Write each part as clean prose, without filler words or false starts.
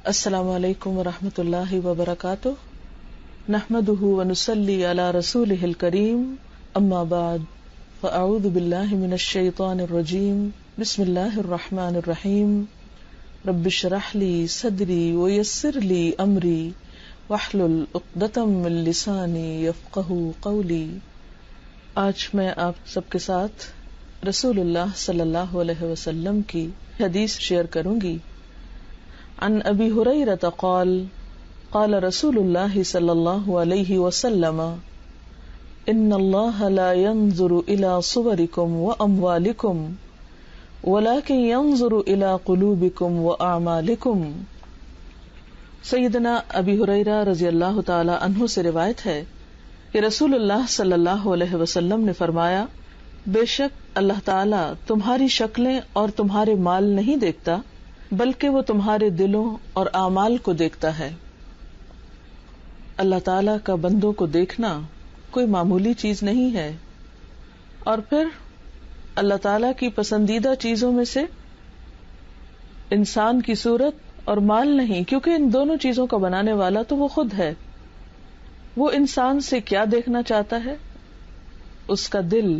السلام علیکم ورحمۃ اللہ وبرکاتہ نحمده ونصلی علی رسولہ الکریم اما بعد فاعوذ باللہ من الشیطان الرجیم بسم اللہ الرحمن الرحیم رب اشرح لی صدری ویسر لی امری واحلل عقدۃ من لسانی یفقہوا قولی۔ آج میں آپ سب کے ساتھ رسول اللہ صلی اللہ علیہ وسلم کی حدیث شیئر کروں گی۔ عن ابی ہریرہ قال قال رسول اللہ صلی اللہ علیہ وسلم ان اللہ لا ينظر الى صورکم واموالکم ولكن ينظر الى قلوبکم واعمالکم۔ سیدنا ابی ہریرہ رضی اللہ تعالی عنہ سے روایت ہے کہ رسول اللہ صلی اللہ علیہ وسلم نے فرمایا، بے شک اللہ تعالی تمہاری شکلیں اور تمہارے مال نہیں دیکھتا بلکہ وہ تمہارے دلوں اور اعمال کو دیکھتا ہے۔ اللہ تعالیٰ کا بندوں کو دیکھنا کوئی معمولی چیز نہیں ہے، اور پھر اللہ تعالیٰ کی پسندیدہ چیزوں میں سے انسان کی صورت اور مال نہیں، کیونکہ ان دونوں چیزوں کا بنانے والا تو وہ خود ہے۔ وہ انسان سے کیا دیکھنا چاہتا ہے؟ اس کا دل،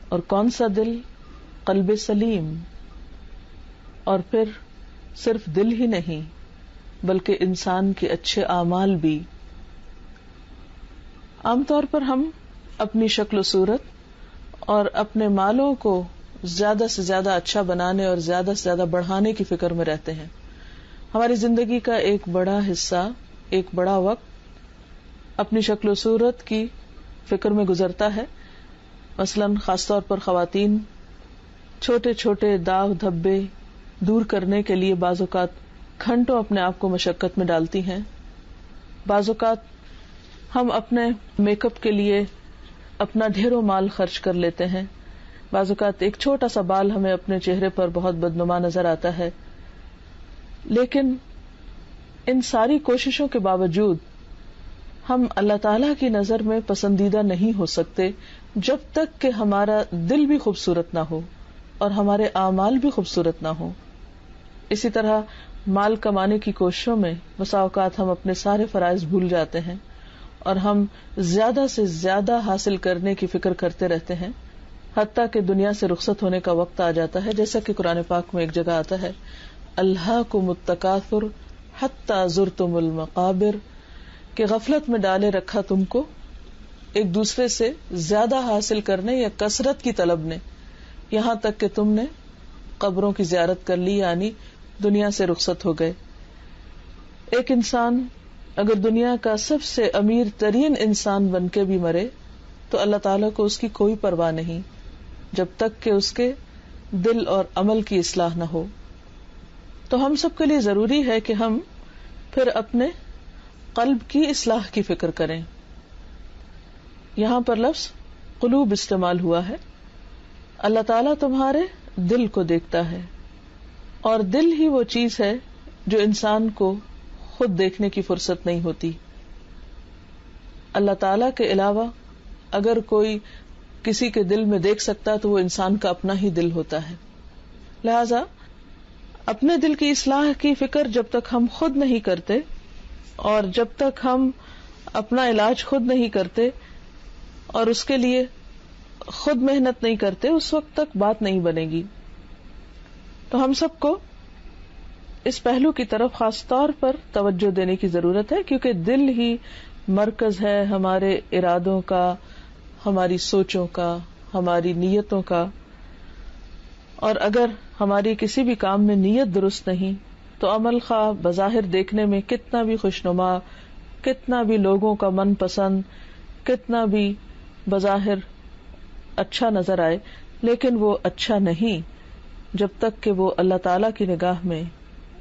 اور کون سا دل؟ قلب سلیم۔ اور پھر صرف دل ہی نہیں بلکہ انسان کے اچھے اعمال بھی۔ عام طور پر ہم اپنی شکل و صورت اور اپنے مالوں کو زیادہ سے زیادہ اچھا بنانے اور زیادہ سے زیادہ بڑھانے کی فکر میں رہتے ہیں۔ ہماری زندگی کا ایک بڑا حصہ، ایک بڑا وقت اپنی شکل و صورت کی فکر میں گزرتا ہے۔ مثلاً خاص طور پر خواتین چھوٹے چھوٹے داغ دھبے دور کرنے کے لیے بعض اوقات گھنٹوں اپنے آپ کو مشقت میں ڈالتی ہیں۔ بعض اوقات ہم اپنے میک اپ کے لیے اپنا ڈھیروں مال خرچ کر لیتے ہیں۔ بعض اوقات ایک چھوٹا سا بال ہمیں اپنے چہرے پر بہت بدنما نظر آتا ہے، لیکن ان ساری کوششوں کے باوجود ہم اللہ تعالی کی نظر میں پسندیدہ نہیں ہو سکتے جب تک کہ ہمارا دل بھی خوبصورت نہ ہو اور ہمارے اعمال بھی خوبصورت نہ ہو۔ اسی طرح مال کمانے کی کوششوں میں بسا اوقات ہم اپنے سارے فرائض بھول جاتے ہیں اور ہم زیادہ سے زیادہ حاصل کرنے کی فکر کرتے رہتے ہیں، حتیٰ کہ دنیا سے رخصت ہونے کا وقت آ جاتا ہے، جیسا کہ قرآن پاک میں ایک جگہ آتا ہے، الہاکم التکاثر حتی زرتم المقابر، کہ غفلت میں ڈالے رکھا تم کو ایک دوسرے سے زیادہ حاصل کرنے یا کثرت کی طلب نے، یہاں تک کہ تم نے قبروں کی زیارت کر لی، یعنی دنیا سے رخصت ہو گئے۔ ایک انسان اگر دنیا کا سب سے امیر ترین انسان بن کے بھی مرے تو اللہ تعالیٰ کو اس کی کوئی پرواہ نہیں جب تک کہ اس کے دل اور عمل کی اصلاح نہ ہو۔ تو ہم سب کے لیے ضروری ہے کہ ہم پھر اپنے قلب کی اصلاح کی فکر کریں۔ یہاں پر لفظ قلوب استعمال ہوا ہے۔ اللہ تعالیٰ تمہارے دل کو دیکھتا ہے، اور دل ہی وہ چیز ہے جو انسان کو خود دیکھنے کی فرصت نہیں ہوتی۔ اللہ تعالیٰ کے علاوہ اگر کوئی کسی کے دل میں دیکھ سکتا تو وہ انسان کا اپنا ہی دل ہوتا ہے۔ لہذا اپنے دل کی اصلاح کی فکر جب تک ہم خود نہیں کرتے اور جب تک ہم اپنا علاج خود نہیں کرتے اور اس کے لیے خود محنت نہیں کرتے، اس وقت تک بات نہیں بنے گی۔ تو ہم سب کو اس پہلو کی طرف خاص طور پر توجہ دینے کی ضرورت ہے، کیونکہ دل ہی مرکز ہے ہمارے ارادوں کا، ہماری سوچوں کا، ہماری نیتوں کا، اور اگر ہماری کسی بھی کام میں نیت درست نہیں تو عمل خواہ بظاہر دیکھنے میں کتنا بھی خوشنما، کتنا بھی لوگوں کا من پسند، کتنا بھی بظاہر اچھا نظر آئے، لیکن وہ اچھا نہیں جب تک کہ وہ اللہ تعالیٰ کی نگاہ میں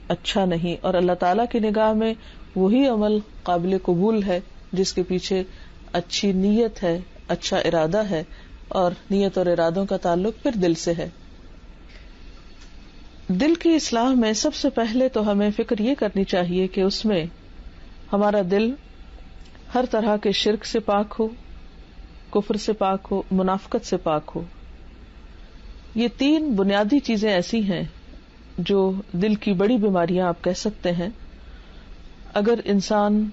اچھا نہیں، اور اللہ تعالیٰ کی نگاہ میں وہی عمل قابل قبول ہے جس کے پیچھے اچھی نیت ہے، اچھا ارادہ ہے، اور نیت اور ارادوں کا تعلق پھر دل سے ہے۔ دل کی اصلاح میں سب سے پہلے تو ہمیں فکر یہ کرنی چاہیے کہ اس میں ہمارا دل ہر طرح کے شرک سے پاک ہو، کفر سے پاک ہو، منافقت سے پاک ہو۔ یہ تین بنیادی چیزیں ایسی ہیں جو دل کی بڑی بیماریاں آپ کہہ سکتے ہیں، اگر انسان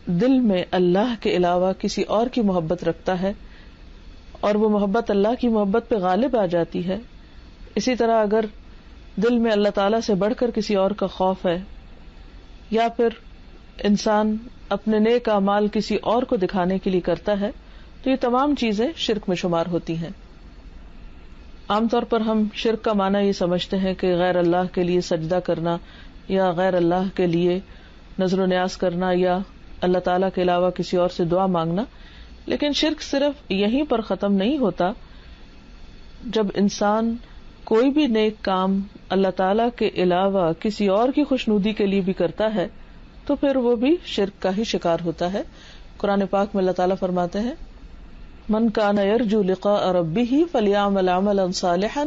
دل میں اللہ کے علاوہ کسی اور کی محبت رکھتا ہے اور وہ محبت اللہ کی محبت پہ غالب آ جاتی ہے، اسی طرح اگر دل میں اللہ تعالیٰ سے بڑھ کر کسی اور کا خوف ہے، یا پھر انسان اپنے نیک اعمال کسی اور کو دکھانے کے لیے کرتا ہے، تو یہ تمام چیزیں شرک میں شمار ہوتی ہیں۔ عام طور پر ہم شرک کا معنی یہ سمجھتے ہیں کہ غیر اللہ کے لیے سجدہ کرنا، یا غیر اللہ کے لیے نظر و نیاز کرنا، یا اللہ تعالیٰ کے علاوہ کسی اور سے دعا مانگنا، لیکن شرک صرف یہیں پر ختم نہیں ہوتا۔ جب انسان کوئی بھی نیک کام اللہ تعالیٰ کے علاوہ کسی اور کی خوشنودی کے لیے بھی کرتا ہے تو پھر وہ بھی شرک کا ہی شکار ہوتا ہے۔ قرآن پاک میں اللہ تعالیٰ فرماتے ہیں، من کان یرجو لقاء ربہ فلیعمل عملا صالحا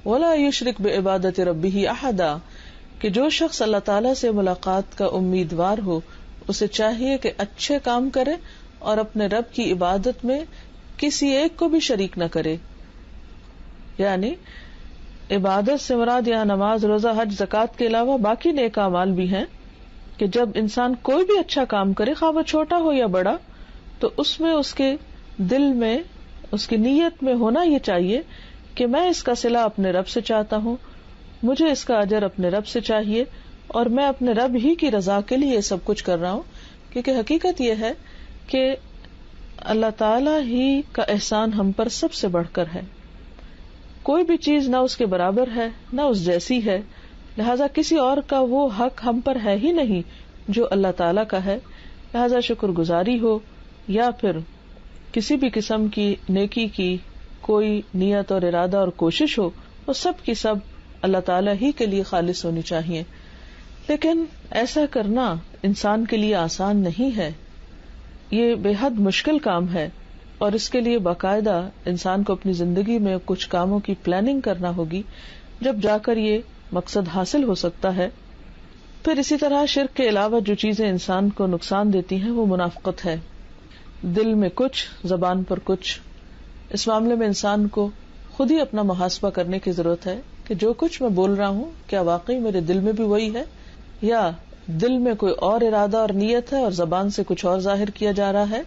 ولا یشرک بعبادۃ ربہ احدا، کہ جو شخص اللہ تعالیٰ سے ملاقات کا امیدوار ہو اسے چاہیے کہ اچھے کام کرے اور اپنے رب کی عبادت میں کسی ایک کو بھی شریک نہ کرے۔ یعنی عبادت سے مراد یہاں نماز، روزہ، حج، زکوٰۃ کے علاوہ باقی نیک اعمال بھی ہیں، کہ جب انسان کوئی بھی اچھا کام کرے، خواہ وہ چھوٹا ہو یا بڑا، تو اس میں اس کے دل میں، اس کی نیت میں ہونا یہ چاہیے کہ میں اس کا صلہ اپنے رب سے چاہتا ہوں، مجھے اس کا اجر اپنے رب سے چاہیے، اور میں اپنے رب ہی کی رضا کے لیے یہ سب کچھ کر رہا ہوں۔ کیونکہ حقیقت یہ ہے کہ اللہ تعالی ہی کا احسان ہم پر سب سے بڑھ کر ہے، کوئی بھی چیز نہ اس کے برابر ہے نہ اس جیسی ہے، لہذا کسی اور کا وہ حق ہم پر ہے ہی نہیں جو اللہ تعالیٰ کا ہے۔ لہذا شکر گزاری ہو یا پھر کسی بھی قسم کی نیکی کی کوئی نیت اور ارادہ اور کوشش ہو، وہ سب کی سب اللہ تعالیٰ ہی کے لیے خالص ہونی چاہیے۔ لیکن ایسا کرنا انسان کے لیے آسان نہیں ہے، یہ بے حد مشکل کام ہے، اور اس کے لیے باقاعدہ انسان کو اپنی زندگی میں کچھ کاموں کی پلاننگ کرنا ہوگی، جب جا کر یہ مقصد حاصل ہو سکتا ہے۔ پھر اسی طرح شرک کے علاوہ جو چیزیں انسان کو نقصان دیتی ہیں وہ منافقت ہے، دل میں کچھ، زبان پر کچھ۔ اس معاملے میں انسان کو خود ہی اپنا محاسبہ کرنے کی ضرورت ہے کہ جو کچھ میں بول رہا ہوں کیا واقعی میرے دل میں بھی وہی ہے، یا دل میں کوئی اور ارادہ اور نیت ہے اور زبان سے کچھ اور ظاہر کیا جا رہا ہے۔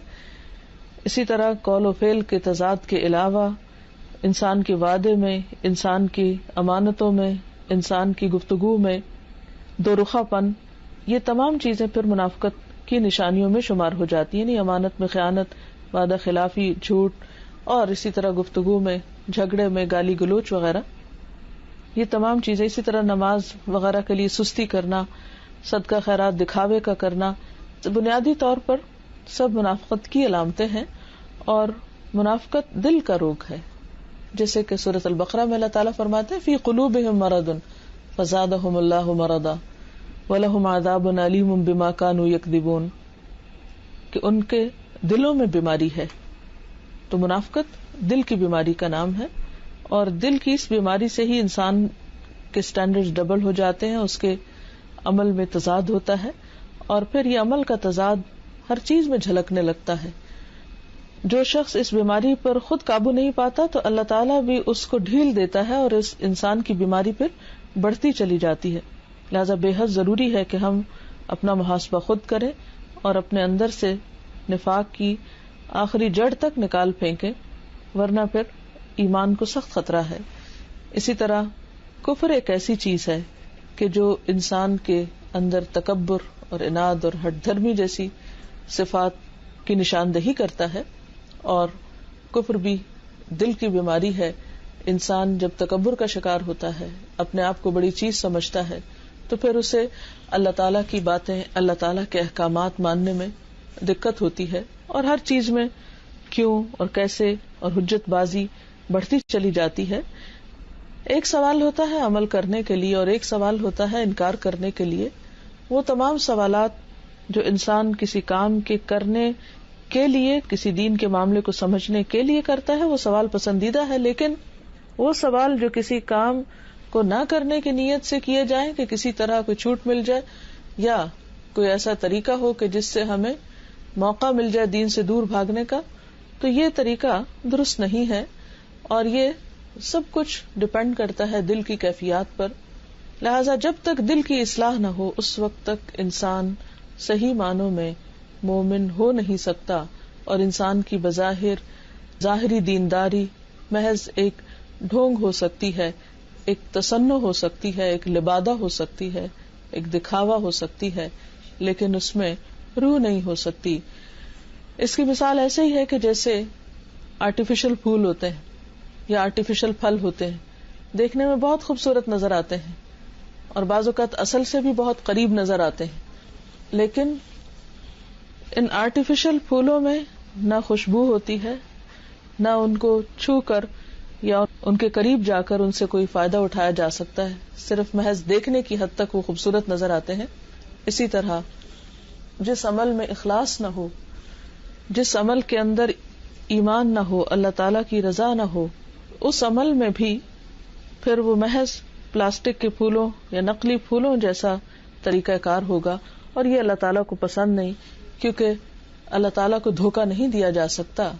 اسی طرح قول و فعل کے تضاد کے علاوہ انسان کے وعدے میں، انسان کی امانتوں میں، انسان کی گفتگو میں دو رخا پن، یہ تمام چیزیں پھر منافقت کی نشانیوں میں شمار ہو جاتی ہیں۔ یعنی امانت میں خیانت، وعدہ خلافی، جھوٹ، اور اسی طرح گفتگو میں، جھگڑے میں، گالی گلوچ وغیرہ، یہ تمام چیزیں۔ اسی طرح نماز وغیرہ کے لیے سستی کرنا، صدقہ خیرات دکھاوے کا کرنا، بنیادی طور پر سب منافقت کی علامتیں ہیں، اور منافقت دل کا روگ ہے، جیسے کہ سورۃ البقرہ میں اللہ تعالیٰ فرماتے ہیں فی قلوبہم مرض فزادہم اللہ مرضا ولہم عذاب علیم بما کانوا یکذبون، کہ ان کے دلوں میں بیماری ہے۔ تو منافقت دل کی بیماری کا نام ہے، اور دل کی اس بیماری سے ہی انسان کے سٹینڈرڈز ڈبل ہو جاتے ہیں، اس کے عمل میں تضاد ہوتا ہے، اور پھر یہ عمل کا تضاد ہر چیز میں جھلکنے لگتا ہے۔ جو شخص اس بیماری پر خود قابو نہیں پاتا تو اللہ تعالیٰ بھی اس کو ڈھیل دیتا ہے، اور اس انسان کی بیماری پھر بڑھتی چلی جاتی ہے۔ لہذا بے حد ضروری ہے کہ ہم اپنا محاسبہ خود کریں اور اپنے اندر سے نفاق کی آخری جڑ تک نکال پھینکیں، ورنہ پھر ایمان کو سخت خطرہ ہے۔ اسی طرح کفر ایک ایسی چیز ہے کہ جو انسان کے اندر تکبر اور عناد اور ہٹ دھرمی جیسی صفات کی نشاندہی کرتا ہے، اور کفر بھی دل کی بیماری ہے۔ انسان جب تکبر کا شکار ہوتا ہے، اپنے آپ کو بڑی چیز سمجھتا ہے، تو پھر اسے اللہ تعالیٰ کی باتیں، اللہ تعالیٰ کے احکامات ماننے میں دقت ہوتی ہے، اور ہر چیز میں کیوں اور کیسے اور حجت بازی بڑھتی چلی جاتی ہے۔ ایک سوال ہوتا ہے عمل کرنے کے لیے اور ایک سوال ہوتا ہے انکار کرنے کے لیے۔ وہ تمام سوالات جو انسان کسی کام کے کرنے کے لیے، کسی دین کے معاملے کو سمجھنے کے لیے کرتا ہے، وہ سوال پسندیدہ ہے، لیکن وہ سوال جو کسی کام کو نہ کرنے کی نیت سے کیے جائیں کہ کسی طرح کوئی چھوٹ مل جائے یا کوئی ایسا طریقہ ہو کہ جس سے ہمیں موقع مل جائے دین سے دور بھاگنے کا، تو یہ طریقہ درست نہیں ہے، اور یہ سب کچھ ڈپینڈ کرتا ہے دل کی کیفیات پر لہذا جب تک دل کی اصلاح نہ ہو اس وقت تک انسان صحیح معنوں میں مومن ہو نہیں سکتا، اور انسان کی بظاہر ظاہری دینداری محض ایک ڈھونگ ہو سکتی ہے، ایک تصنع ہو سکتی ہے، ایک لبادہ ہو سکتی ہے، ایک دکھاوا ہو سکتی ہے، لیکن اس میں روح نہیں ہو سکتی. اس کی مثال ایسے ہی ہے کہ جیسے آرٹیفیشل پھول ہوتے ہیں یا آرٹیفیشل پھل ہوتے ہیں، دیکھنے میں بہت خوبصورت نظر آتے ہیں اور بعض اوقات اصل سے بھی بہت قریب نظر آتے ہیں، لیکن ان آرٹیفیشل پھولوں میں نہ خوشبو ہوتی ہے، نہ ان کو چھو کر یا ان کے قریب جا کر ان سے کوئی فائدہ اٹھایا جا سکتا ہے، صرف محض دیکھنے کی حد تک وہ خوبصورت نظر آتے ہیں. اسی طرح جس عمل میں اخلاص نہ ہو، جس عمل کے اندر ایمان نہ ہو، اللہ تعالی کی رضا نہ ہو، اس عمل میں بھی پھر وہ محض پلاسٹک کے پھولوں یا نقلی پھولوں جیسا طریقہ کار ہوگا، اور یہ اللہ تعالیٰ کو پسند نہیں، کیونکہ اللہ تعالیٰ کو دھوکہ نہیں دیا جا سکتا.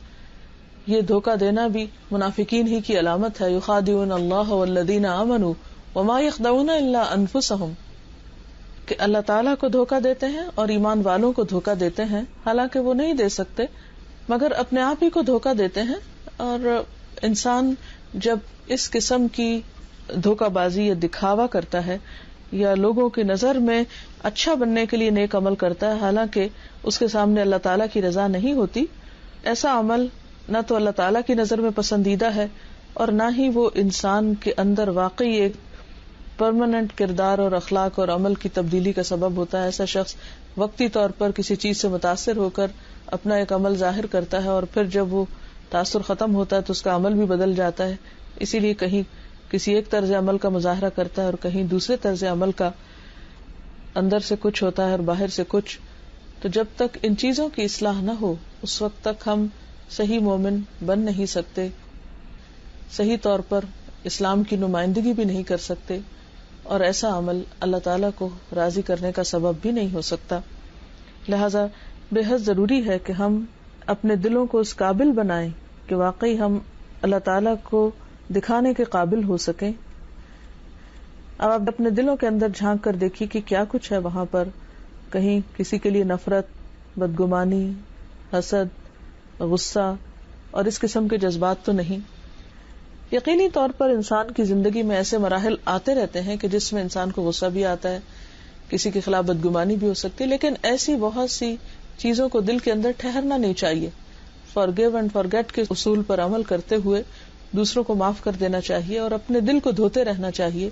یہ دھوکہ دینا بھی منافقین ہی کی علامت ہے. یخادعون اللہ والذین آمنوا وما یخدعون الا انفسهم، کہ اللہ تعالیٰ کو دھوکہ دیتے ہیں اور ایمان والوں کو دھوکہ دیتے ہیں، حالانکہ وہ نہیں دے سکتے مگر اپنے آپ ہی کو دھوکہ دیتے ہیں. اور انسان جب اس قسم کی دھوکہ بازی یا دکھاوا کرتا ہے یا لوگوں کی نظر میں اچھا بننے کے لیے نیک عمل کرتا ہے، حالانکہ اس کے سامنے اللہ تعالیٰ کی رضا نہیں ہوتی، ایسا عمل نہ تو اللہ تعالیٰ کی نظر میں پسندیدہ ہے اور نہ ہی وہ انسان کے اندر واقعی ایک پرماننٹ کردار اور اخلاق اور عمل کی تبدیلی کا سبب ہوتا ہے. ایسا شخص وقتی طور پر کسی چیز سے متاثر ہو کر اپنا ایک عمل ظاہر کرتا ہے، اور پھر جب وہ تاثر ختم ہوتا ہے تو اس کا عمل بھی بدل جاتا ہے. اسی لیے کہیں کسی ایک طرز عمل کا مظاہرہ کرتا ہے اور کہیں دوسرے طرز عمل کا، اندر سے کچھ ہوتا ہے اور باہر سے کچھ. تو جب تک ان چیزوں کی اصلاح نہ ہو اس وقت تک ہم صحیح مومن بن نہیں سکتے، صحیح طور پر اسلام کی نمائندگی بھی نہیں کر سکتے، اور ایسا عمل اللہ تعالیٰ کو راضی کرنے کا سبب بھی نہیں ہو سکتا. لہذا بے حد ضروری ہے کہ ہم اپنے دلوں کو اس قابل بنائیں کہ واقعی ہم اللہ تعالیٰ کو دکھانے کے قابل ہو سکیں. اب آپ اپنے دلوں کے اندر جھانک کر دیکھیے کہ کیا کچھ ہے وہاں پر. کہیں کسی کے لیے نفرت، بدگمانی، حسد، غصہ اور اس قسم کے جذبات تو نہیں. یقینی طور پر انسان کی زندگی میں ایسے مراحل آتے رہتے ہیں کہ جس میں انسان کو غصہ بھی آتا ہے، کسی کے خلاف بدگمانی بھی ہو سکتی ہے، لیکن ایسی بہت سی چیزوں کو دل کے اندر ٹھہرنا نہیں چاہیے. فارگیو اینڈ فارگیٹ کے اصول پر عمل کرتے ہوئے دوسروں کو معاف کر دینا چاہیے اور اپنے دل کو دھوتے رہنا چاہیے.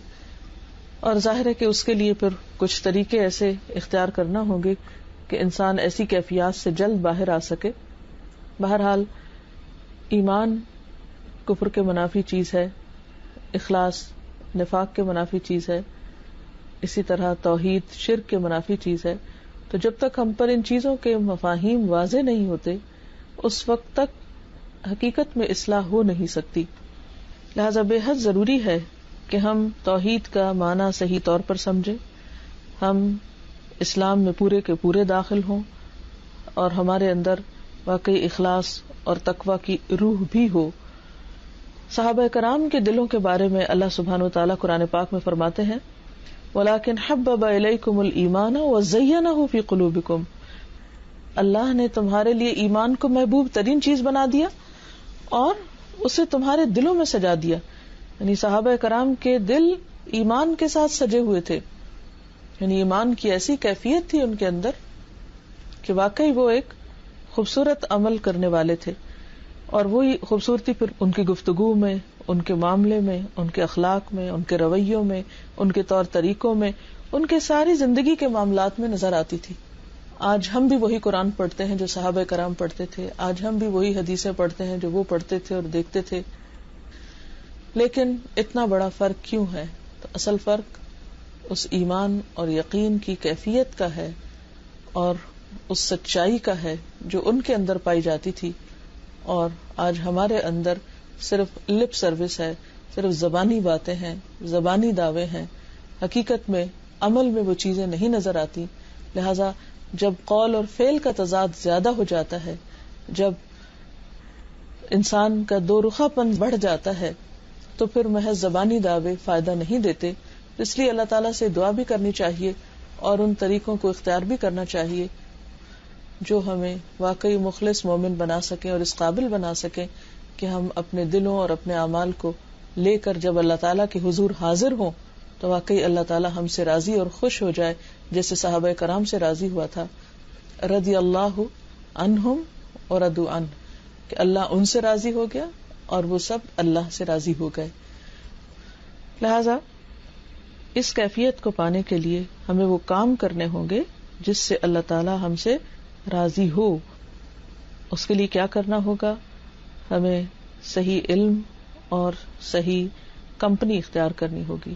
اور ظاہر ہے کہ اس کے لیے پھر کچھ طریقے ایسے اختیار کرنا ہوں گے کہ انسان ایسی کیفیات سے جلد باہر آ سکے. بہرحال ایمان کفر کے منافی چیز ہے، اخلاص نفاق کے منافی چیز ہے، اسی طرح توحید شرک کے منافی چیز ہے. تو جب تک ہم پر ان چیزوں کے مفاہیم واضح نہیں ہوتے اس وقت تک حقیقت میں اصلاح ہو نہیں سکتی. لہذا بے حد ضروری ہے کہ ہم توحید کا معنی صحیح طور پر سمجھیں، ہم اسلام میں پورے کے پورے داخل ہوں اور ہمارے اندر واقعی اخلاص اور تقوی کی روح بھی ہو. صحابہ کرام کے دلوں کے بارے میں اللہ سبحانہ وتعالی قرآن پاک میں فرماتے ہیں وَلَكِنْ حَبَّبَ إِلَيْكُمُ الْإِيمَانَ وَزَيَّنَهُ فِي قُلُوبِكُمْ، اللہ نے تمہارے لیے ایمان کو محبوب ترین چیز بنا دیا اور اسے تمہارے دلوں میں سجا دیا. یعنی صحابہ کرام کے دل ایمان کے ساتھ سجے ہوئے تھے، یعنی ایمان کی ایسی کیفیت تھی ان کے اندر کہ واقعی وہ ایک خوبصورت عمل کرنے والے تھے. اور وہی خوبصورتی پھر ان کی گفتگو میں، ان کے معاملے میں، ان کے اخلاق میں، ان کے رویوں میں، ان کے طور طریقوں میں، ان کے ساری زندگی کے معاملات میں نظر آتی تھی. آج ہم بھی وہی قرآن پڑھتے ہیں جو صحابہ کرام پڑھتے تھے، آج ہم بھی وہی حدیثیں پڑھتے ہیں جو وہ پڑھتے تھے اور دیکھتے تھے. لیکن اتنا بڑا فرق کیوں ہے؟ تو اصل فرق اس ایمان اور یقین کی کیفیت کا ہے اور اس سچائی کا ہے جو ان کے اندر پائی جاتی تھی، اور آج ہمارے اندر صرف لپ سروس ہے، صرف زبانی باتیں ہیں، زبانی دعوے ہیں، حقیقت میں عمل میں وہ چیزیں نہیں نظر آتی. لہذا جب قول اور فعل کا تضاد زیادہ ہو جاتا ہے، جب انسان کا دو رخا پن بڑھ جاتا ہے، تو پھر محض زبانی دعوے فائدہ نہیں دیتے، اس لیے اللہ تعالیٰ سے دعا بھی کرنی چاہیے اور ان طریقوں کو اختیار بھی کرنا چاہیے جو ہمیں واقعی مخلص مومن بنا سکیں اور اس قابل بنا سکیں کہ ہم اپنے دلوں اور اپنے اعمال کو لے کر جب اللہ تعالیٰ کے حضور حاضر ہوں تو واقعی اللہ تعالیٰ ہم سے راضی اور خوش ہو جائے، جیسے صحابہ کرام سے راضی ہوا تھا، رضی اللہ عنہم ورضوا عنہ، کہ اللہ ان سے راضی ہو گیا اور وہ سب اللہ سے راضی ہو گئے. لہذا اس کیفیت کو پانے کے لیے ہمیں وہ کام کرنے ہوں گے جس سے اللہ تعالیٰ ہم سے راضی ہو. اس کے لیے کیا کرنا ہوگا؟ ہمیں صحیح علم اور صحیح کمپنی اختیار کرنی ہوگی.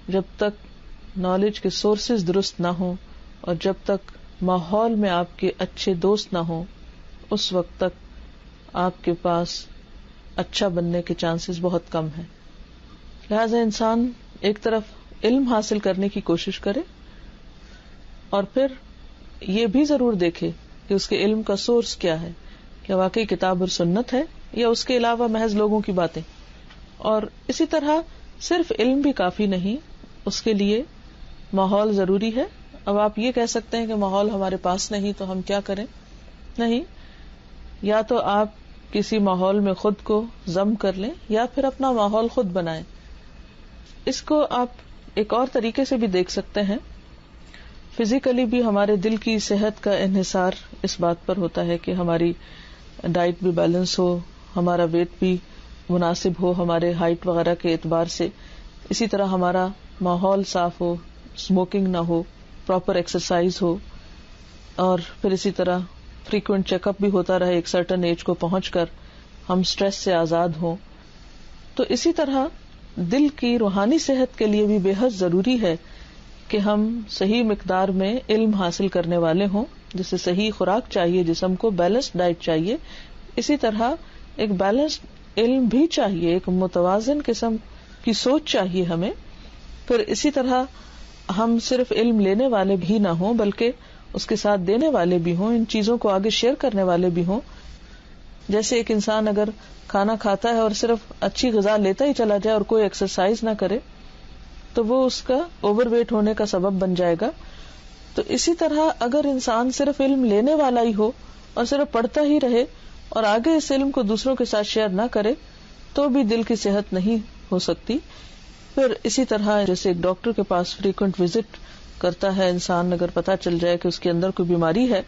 جب تک نالج کے سورسز درست نہ ہوں اور جب تک ماحول میں آپ کے اچھے دوست نہ ہوں، اس وقت تک آپ کے پاس اچھا بننے کے چانسز بہت کم ہیں. لہذا انسان ایک طرف علم حاصل کرنے کی کوشش کرے اور پھر یہ بھی ضرور دیکھے کہ اس کے علم کا سورس کیا ہے، کیا واقعی کتاب اور سنت ہے یا اس کے علاوہ محض لوگوں کی باتیں. اور اسی طرح صرف علم بھی کافی نہیں، اس کے لیے ماحول ضروری ہے. اب آپ یہ کہہ سکتے ہیں کہ ماحول ہمارے پاس نہیں تو ہم کیا کریں؟ نہیں، یا تو آپ کسی ماحول میں خود کو ضم کر لیں یا پھر اپنا ماحول خود بنائیں. اس کو آپ ایک اور طریقے سے بھی دیکھ سکتے ہیں. فزیکلی بھی ہمارے دل کی صحت کا انحصار اس بات پر ہوتا ہے کہ ہماری ڈائٹ بھی بیلنس ہو، ہمارا ویٹ بھی مناسب ہو ہمارے ہائٹ وغیرہ کے اعتبار سے. اسی طرح ہمارا ماحول صاف ہو، اسموکنگ نہ ہو، پراپر ایکسرسائز ہو، اور پھر اسی طرح فریکوینٹ چیک اپ بھی ہوتا رہے ایک سرٹن ایج کو پہنچ کر، ہم سٹریس سے آزاد ہوں. تو اسی طرح دل کی روحانی صحت کے لیے بھی بے حد ضروری ہے کہ ہم صحیح مقدار میں علم حاصل کرنے والے ہوں، جسے صحیح خوراک چاہیے، جسم کو بیلنسڈ ڈائٹ چاہیے. اسی طرح ایک بیلنسڈ علم بھی چاہیے، ایک متوازن قسم کی سوچ چاہیے ہمیں. پھر اسی طرح ہم صرف علم لینے والے بھی نہ ہوں بلکہ اس کے ساتھ دینے والے بھی ہوں، ان چیزوں کو آگے شیئر کرنے والے بھی ہوں. جیسے ایک انسان اگر کھانا کھاتا ہے اور صرف اچھی غذا لیتا ہی چلا جائے اور کوئی ایکسرسائز نہ کرے تو وہ اس کا اوور ویٹ ہونے کا سبب بن جائے گا. تو اسی طرح اگر انسان صرف علم لینے والا ہی ہو اور صرف پڑھتا ہی رہے اور آگے اس علم کو دوسروں کے ساتھ شیئر نہ کرے تو بھی دل کی صحت نہیں ہو سکتی. پھر اسی طرح جیسے ایک ڈاکٹر کے پاس فریکوینٹ وزٹ کرتا ہے انسان، اگر پتہ چل جائے کہ اس کے اندر کوئی بیماری ہے،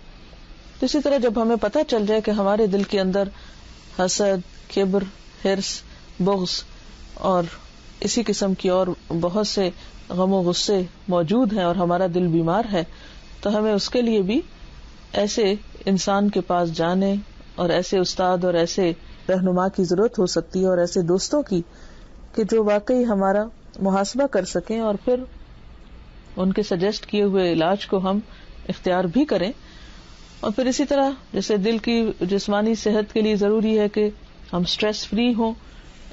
تو اسی طرح جب ہمیں پتہ چل جائے کہ ہمارے دل کے اندر حسد، کبر، حرص، بغض اور اسی قسم کی اور بہت سے غم و غصے موجود ہیں اور ہمارا دل بیمار ہے، تو ہمیں اس کے لیے بھی ایسے انسان کے پاس جانے اور ایسے استاد اور ایسے رہنما کی ضرورت ہو سکتی ہے اور ایسے دوستوں کی کہ جو واقعی ہمارا محاسبہ کر سکیں اور پھر ان کے سجیسٹ کیے ہوئے علاج کو ہم اختیار بھی کریں. اور پھر اسی طرح جیسے دل کی جسمانی صحت کے لیے ضروری ہے کہ ہم سٹریس فری ہوں،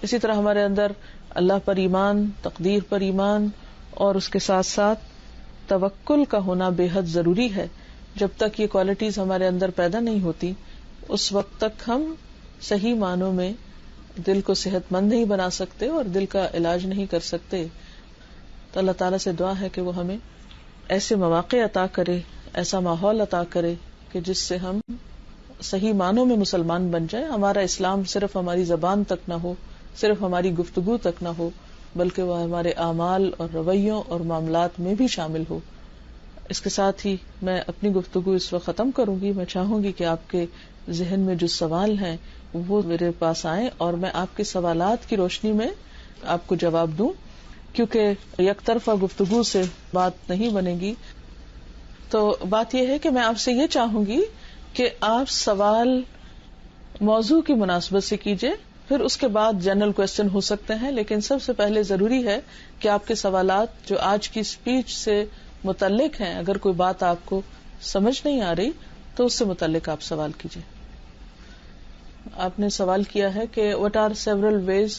اسی طرح ہمارے اندر اللہ پر ایمان، تقدیر پر ایمان اور اس کے ساتھ ساتھ توکل کا ہونا بے حد ضروری ہے. جب تک یہ کوالٹیز ہمارے اندر پیدا نہیں ہوتی اس وقت تک ہم صحیح معنوں میں دل کو صحت مند نہیں بنا سکتے اور دل کا علاج نہیں کر سکتے. تو اللہ تعالیٰ سے دعا ہے کہ وہ ہمیں ایسے مواقع عطا کرے، ایسا ماحول عطا کرے کہ جس سے ہم صحیح معنوں میں مسلمان بن جائے. ہمارا اسلام صرف ہماری زبان تک نہ ہو، صرف ہماری گفتگو تک نہ ہو، بلکہ وہ ہمارے اعمال اور رویوں اور معاملات میں بھی شامل ہو. اس کے ساتھ ہی میں اپنی گفتگو اس وقت ختم کروں گی. میں چاہوں گی کہ آپ کے ذہن میں جو سوال ہیں وہ میرے پاس آئیں اور میں آپ کے سوالات کی روشنی میں آپ کو جواب دوں، کیونکہ یک طرفہ گفتگو سے بات نہیں بنے گی. تو بات یہ ہے کہ میں آپ سے یہ چاہوں گی کہ آپ سوال موضوع کی مناسبت سے کیجئے، پھر اس کے بعد جنرل کوسچن ہو سکتے ہیں، لیکن سب سے پہلے ضروری ہے کہ آپ کے سوالات جو آج کی اسپیچ سے متعلق ہیں، اگر کوئی بات آپ کو سمجھ نہیں آ رہی تو اس سے متعلق آپ سوال کیجئے. آپ نے سوال کیا ہے کہ what are several ways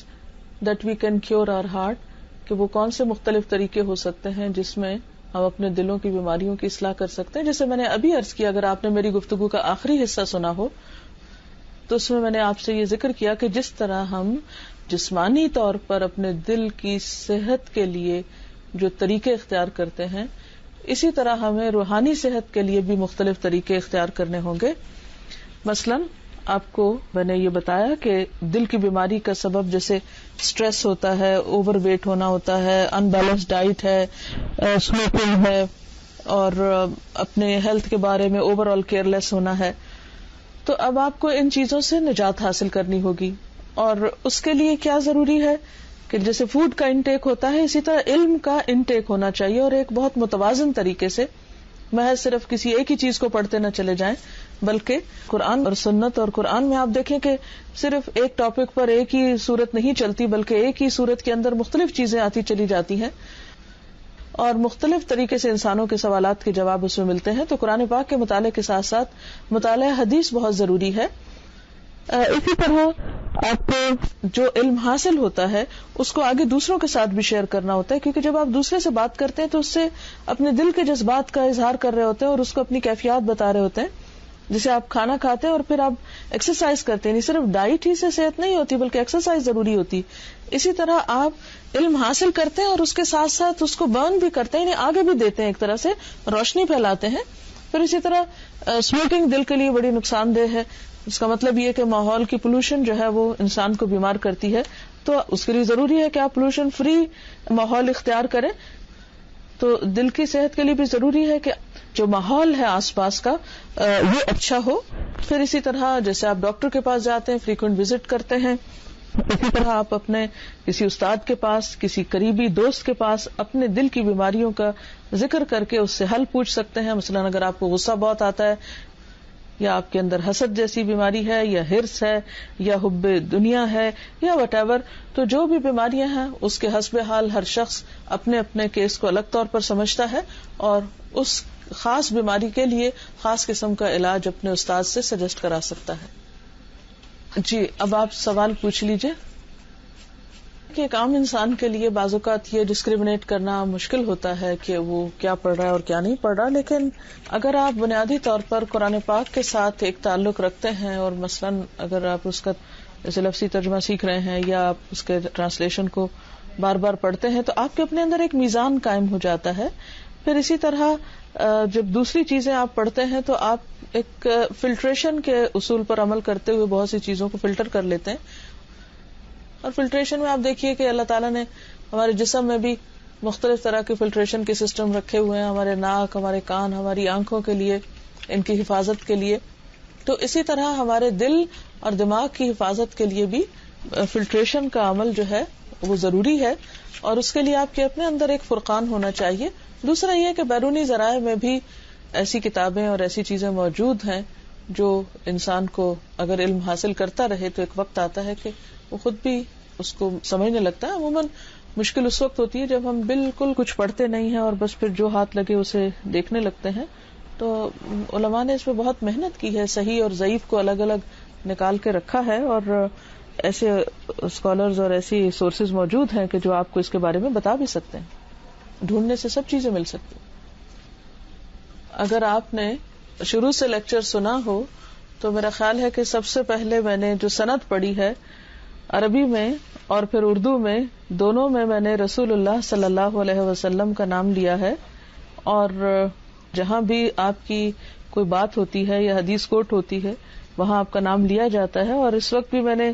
that we can cure our heart، کہ وہ کون سے مختلف طریقے ہو سکتے ہیں جس میں ہم اپنے دلوں کی بیماریوں کی اصلاح کر سکتے ہیں. جیسے میں نے ابھی عرض کیا، اگر آپ نے میری گفتگو کا آخری حصہ سنا ہو تو اس میں نے آپ سے یہ ذکر کیا کہ جس طرح ہم جسمانی طور پر اپنے دل کی صحت کے لیے جو طریقے اختیار کرتے ہیں، اسی طرح ہمیں روحانی صحت کے لیے بھی مختلف طریقے اختیار کرنے ہوں گے. مثلاً آپ کو میں نے یہ بتایا کہ دل کی بیماری کا سبب جیسے سٹریس ہوتا ہے، اوور ویٹ ہونا ہوتا ہے، ان بیلنس ڈائٹ ہے، اسموکنگ ہے، اور اپنے ہیلتھ کے بارے میں اوور آل کیئر لیس ہونا ہے. تو اب آپ کو ان چیزوں سے نجات حاصل کرنی ہوگی، اور اس کے لیے کیا ضروری ہے کہ جیسے فوڈ کا انٹیک ہوتا ہے اسی طرح علم کا انٹیک ہونا چاہیے، اور ایک بہت متوازن طریقے سے. محض صرف کسی ایک ہی چیز کو پڑھتے نہ چلے جائیں، بلکہ قرآن اور سنت. اور قرآن میں آپ دیکھیں کہ صرف ایک ٹاپک پر ایک ہی صورت نہیں چلتی، بلکہ ایک ہی صورت کے اندر مختلف چیزیں آتی چلی جاتی ہیں، اور مختلف طریقے سے انسانوں کے سوالات کے جواب اس میں ملتے ہیں. تو قرآن پاک کے مطالعے کے ساتھ ساتھ مطالعہ حدیث بہت ضروری ہے. اسی طرح آپ کو جو علم حاصل ہوتا ہے اس کو آگے دوسروں کے ساتھ بھی شیئر کرنا ہوتا ہے، کیونکہ جب آپ دوسرے سے بات کرتے ہیں تو اس سے اپنے دل کے جذبات کا اظہار کر رہے ہوتے ہیں اور اس کو اپنی کیفیات بتا رہے ہوتے ہیں. جیسے آپ کھانا کھاتے ہیں اور پھر آپ ایکسرسائز کرتے ہیں، نہیں صرف ڈائٹ ہی سے صحت نہیں ہوتی بلکہ ایکسرسائز ضروری ہوتی. اسی طرح آپ علم حاصل کرتے ہیں اور اس کے ساتھ ساتھ اس کو برن بھی کرتے ہیں، یعنی آگے بھی دیتے ہیں، ایک طرح سے روشنی پھیلاتے ہیں. پھر اسی طرح اسموکنگ دل کے لیے بڑی نقصان دہ ہے. اس کا مطلب یہ کہ ماحول کی پولوشن جو ہے وہ انسان کو بیمار کرتی ہے، تو اس کے لیے ضروری ہے کہ آپ پولوشن فری ماحول اختیار کریں. تو دل کی صحت کے لیے بھی ضروری ہے کہ جو ماحول ہے آس پاس کا یہ اچھا ہو. پھر اسی طرح جیسے آپ ڈاکٹر کے پاس جاتے ہیں، فریکوینٹ وزٹ کرتے ہیں، اسی طرح آپ اپنے کسی استاد کے پاس، کسی قریبی دوست کے پاس اپنے دل کی بیماریوں کا ذکر کر کے اس سے حل پوچھ سکتے ہیں. مثلاً اگر آپ کو غصہ بہت آتا ہے، یا آپ کے اندر حسد جیسی بیماری ہے، یا ہرس ہے، یا حب دنیا ہے، یا وٹ ایور، تو جو بھی بیماریاں ہیں اس کے حسب حال ہر شخص اپنے اپنے کیس کو الگ طور پر سمجھتا ہے، اور اس خاص بیماری کے لیے خاص قسم کا علاج اپنے استاد سے سجیسٹ کرا سکتا ہے. جی اب آپ سوال پوچھ لیجئے. کہ ایک عام انسان کے لیے بعض اوقات یہ ڈسکریمنیٹ کرنا مشکل ہوتا ہے کہ وہ کیا پڑھ رہا ہے اور کیا نہیں پڑھ رہا، لیکن اگر آپ بنیادی طور پر قرآن پاک کے ساتھ ایک تعلق رکھتے ہیں، اور مثلاً اگر آپ اس کا جیسے لفظی ترجمہ سیکھ رہے ہیں یا آپ اس کے ٹرانسلیشن کو بار بار پڑھتے ہیں، تو آپ کے اپنے اندر ایک میزان قائم ہو جاتا ہے. پھر اسی طرح جب دوسری چیزیں آپ پڑھتے ہیں تو آپ ایک فلٹریشن کے اصول پر عمل کرتے ہوئے بہت سی چیزوں کو فلٹر کر لیتے ہیں. اور فلٹریشن میں آپ دیکھیے کہ اللہ تعالیٰ نے ہمارے جسم میں بھی مختلف طرح کے فلٹریشن کے سسٹم رکھے ہوئے ہیں، ہمارے ناک، ہمارے کان، ہماری آنکھوں کے لیے، ان کی حفاظت کے لیے. تو اسی طرح ہمارے دل اور دماغ کی حفاظت کے لیے بھی فلٹریشن کا عمل جو ہے وہ ضروری ہے، اور اس کے لیے آپ کے اپنے اندر ایک فرقان ہونا چاہیے. دوسرا یہ کہ بیرونی ذرائع میں بھی ایسی کتابیں اور ایسی چیزیں موجود ہیں جو انسان کو اگر علم حاصل کرتا رہے تو ایک وقت آتا ہے کہ وہ خود بھی اس کو سمجھنے لگتا ہے. عموماً مشکل اس وقت ہوتی ہے جب ہم بالکل کچھ پڑھتے نہیں ہیں اور بس پھر جو ہاتھ لگے اسے دیکھنے لگتے ہیں. تو علماء نے اس میں بہت محنت کی ہے، صحیح اور ضعیف کو الگ الگ نکال کے رکھا ہے، اور ایسے اسکالرز اور ایسی سورسز موجود ہیں کہ جو آپ کو اس کے بارے میں بتا بھی سکتے ہیں. ڈھونڈنے سے سب چیزیں مل سکتی. اگر آپ نے شروع سے لیکچر سنا ہو تو میرا خیال ہے کہ سب سے پہلے میں نے جو سند پڑھی ہے عربی میں اور پھر اردو میں، دونوں میں نے رسول اللہ صلی اللہ علیہ وسلم کا نام لیا ہے. اور جہاں بھی آپ کی کوئی بات ہوتی ہے یا حدیث کوٹ ہوتی ہے وہاں آپ کا نام لیا جاتا ہے. اور اس وقت بھی میں نے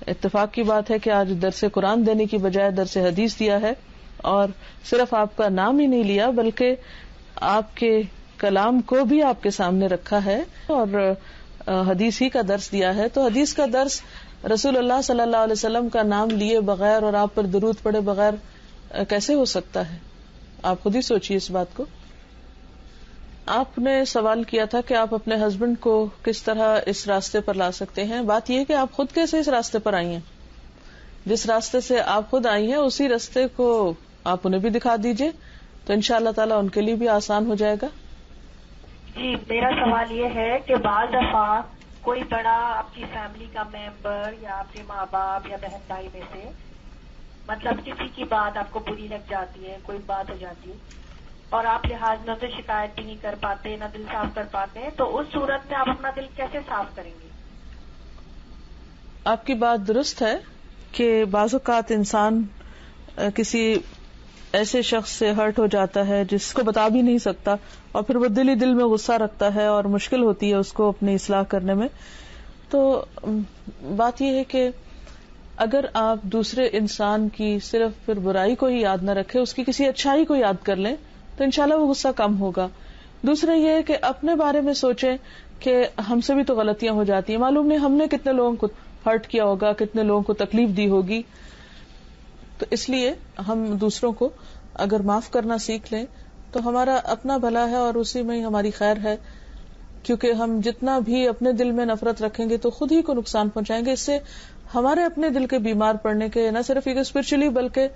اتفاق کی بات ہے کہ آج درس قرآن دینے کی بجائے درس حدیث دیا ہے، اور صرف آپ کا نام ہی نہیں لیا بلکہ آپ کے کلام کو بھی آپ کے سامنے رکھا ہے اور حدیث ہی کا درس دیا ہے. تو حدیث کا درس رسول اللہ صلی اللہ علیہ وسلم کا نام لیے بغیر اور آپ پر درود پڑے بغیر کیسے ہو سکتا ہے؟ آپ خود ہی سوچیے اس بات کو. آپ نے سوال کیا تھا کہ آپ اپنے ہسبینڈ کو کس طرح اس راستے پر لا سکتے ہیں. بات یہ کہ آپ خود کیسے اس راستے پر آئی ہیں. جس راستے سے آپ خود آئی ہیں اسی راستے کو آپ انہیں بھی دکھا دیجئے تو انشاءاللہ تعالیٰ ان کے لیے بھی آسان ہو جائے گا. جی میرا سوال یہ ہے کہ بعض دفعہ کوئی بڑا آپ کی فیملی کا ممبر یا آپ کے ماں باپ یا بہن بھائی میں سے مطلب کسی کی بات آپ کو بری لگ جاتی ہے، کوئی بات ہو جاتی ہے اور آپ لحاظ میں اسے شکایت بھی نہیں کر پاتے، نہ دل صاف کر پاتے ہیں، تو اس صورت میں آپ اپنا دل کیسے صاف کریں گے؟ آپ کی بات درست ہے کہ بعض اوقات انسان کسی ایسے شخص سے ہرٹ ہو جاتا ہے جس کو بتا بھی نہیں سکتا, اور پھر وہ دل ہی دل میں غصہ رکھتا ہے اور مشکل ہوتی ہے اس کو اپنی اصلاح کرنے میں. تو بات یہ ہے کہ اگر آپ دوسرے انسان کی صرف پھر برائی کو ہی یاد نہ رکھے, اس کی کسی اچھائی کو یاد کر لیں, تو انشاءاللہ وہ غصہ کم ہوگا. دوسرا یہ ہے کہ اپنے بارے میں سوچیں کہ ہم سے بھی تو غلطیاں ہو جاتی ہیں, معلوم نہیں ہم نے کتنے لوگوں کو ہرٹ کیا ہوگا, کتنے لوگوں کو تکلیف دی ہوگی. تو اس لیے ہم دوسروں کو اگر معاف کرنا سیکھ لیں تو ہمارا اپنا بھلا ہے اور اسی میں ہی ہماری خیر ہے, کیونکہ ہم جتنا بھی اپنے دل میں نفرت رکھیں گے تو خود ہی کو نقصان پہنچائیں گے. اس سے ہمارے اپنے دل کے بیمار پڑنے کے نہ صرف اسپرچولی بلکہ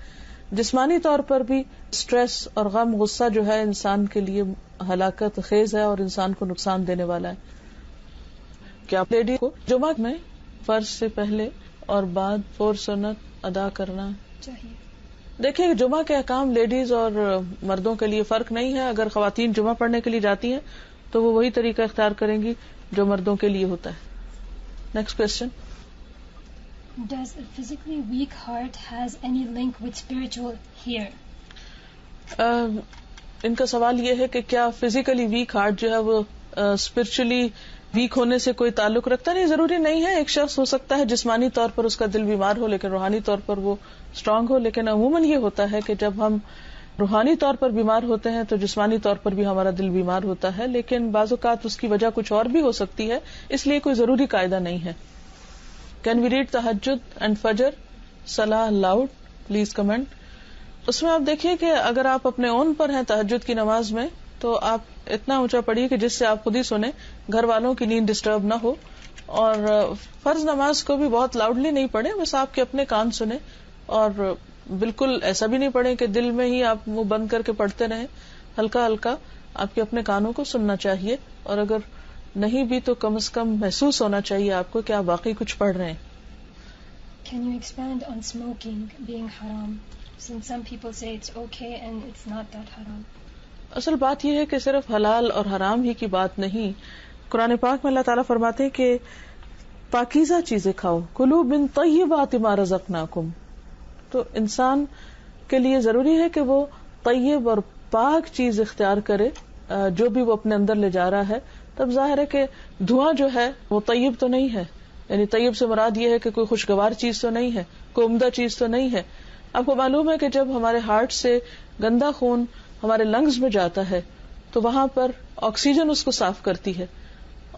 جسمانی طور پر بھی اسٹریس اور غم غصہ جو ہے انسان کے لیے ہلاکت خیز ہے اور انسان کو نقصان دینے والا ہے. کیا لیڈی کو جمعہ میں فرض سے پہلے اور بعد 4 سنت ادا کرنا چاہیے؟ دیکھیں جمعہ کے احکام لیڈیز اور مردوں کے لیے فرق نہیں ہے. اگر خواتین جمعہ پڑھنے کے لیے جاتی ہیں تو وہ وہی طریقہ اختیار کریں گی جو مردوں کے لیے ہوتا ہے. Next question. Does a physically weak heart has any link with spiritual here? ان کا سوال یہ ہے کہ کیا فزیکلی ویک ہارٹ جو ہے وہ اسپرچولی ویک ہونے سے کوئی تعلق رکھتا؟ نہیں, ضروری نہیں ہے. ایک شخص ہو سکتا ہے جسمانی طور پر اس کا دل بیمار ہو لیکن روحانی طور پر وہ اسٹرانگ ہو. لیکن عموماً یہ ہوتا ہے کہ جب ہم روحانی طور پر بیمار ہوتے ہیں تو جسمانی طور پر بھی ہمارا دل بیمار ہوتا ہے, لیکن بعض اوقات اس کی وجہ کچھ اور بھی ہو سکتی ہے, اس لیے کوئی ضروری قاعدہ نہیں ہے. کین وی ریڈ تہجد اینڈ فجر صلاح لاؤڈ؟ Please comment. اس میں آپ دیکھیے کہ اگر آپ اپنے اون پر ہیں تہجد کی نماز میں تو آپ اتنا اونچا پڑھیے کہ جس سے آپ خود ہی سنیں, گھر والوں کی نیند ڈسٹرب نہ ہو. اور فرض نماز کو بھی بہت لاؤڈلی نہیں پڑھیں, بس آپ کے اپنے کان سنیں, اور بالکل ایسا بھی نہیں پڑھیں کہ دل میں ہی آپ منہ بند کر کے پڑھتے رہیں. ہلکا ہلکا آپ کے اپنے کانوں کو سننا چاہیے, اور اگر نہیں بھی تو کم از کم محسوس ہونا چاہیے آپ کو کہ آپ واقعی کچھ پڑھ رہے ہیں. Can you expand on smoking being haram? Since some people say it's okay and it's not that haram. اصل بات یہ ہے کہ صرف حلال اور حرام ہی کی بات نہیں. قرآن پاک میں اللہ تعالیٰ فرماتے ہیں کہ پاکیزہ چیزیں کھاؤ, کلوا من طیبات ما رزقناکم. تو انسان کے لیے ضروری ہے کہ وہ طیب اور پاک چیز اختیار کرے جو بھی وہ اپنے اندر لے جا رہا ہے. تب ظاہر ہے کہ دھواں جو ہے وہ طیب تو نہیں ہے, یعنی طیب سے مراد یہ ہے کہ کوئی خوشگوار چیز تو نہیں ہے, کوئی عمدہ چیز تو نہیں ہے. آپ کو معلوم ہے کہ جب ہمارے ہارٹ سے گندا خون ہمارے لنگز میں جاتا ہے تو وہاں پر آکسیجن اس کو صاف کرتی ہے,